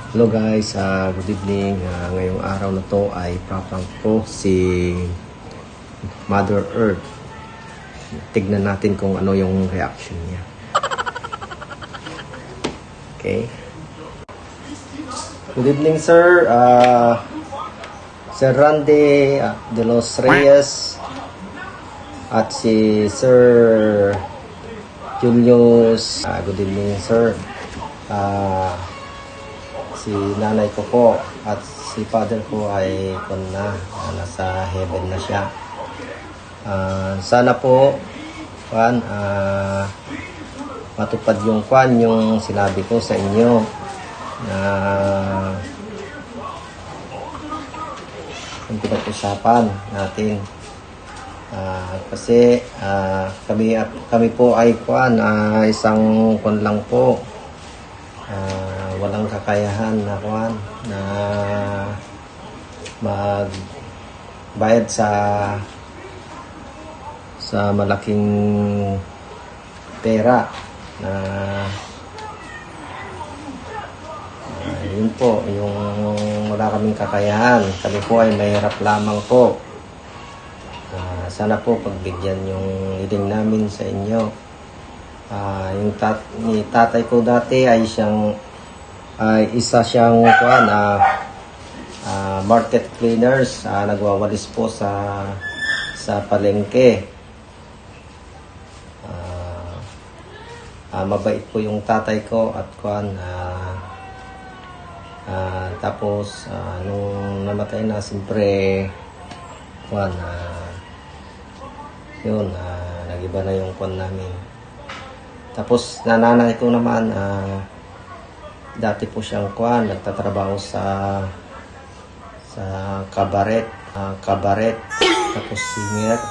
Hello guys, good evening. Ngayong araw na to ay paprank ko si Mother Earth. Tignan natin kung ano yung reaction niya. Okay. Good evening sir. Sir Randy de los Reyes at si Sir Julius. Good evening sir. Si nanay ko po at si father ko ay nasa heaven na siya. Sana po matupad yung sinabi ko sa inyo na yung pinag-usapan natin. Kasi kami po ay isang lang po. Walang kakayahan na magbayad sa malaking pera na yun po yung wala kaming kakayahan. Kami po ay mahirap lamang po. Sana po pagbigyan yung hiling namin sa inyo. Yung tatay ko dati ay isa siyang market cleaners, nagwawalis po sa palengke. Mabait po yung tatay ko at tapos nung namatay na siyempre yun, nagiba na yung namin. Tapos nanay ko naman dati po siyang nagtatrabaho sa cabaret, tapos singer.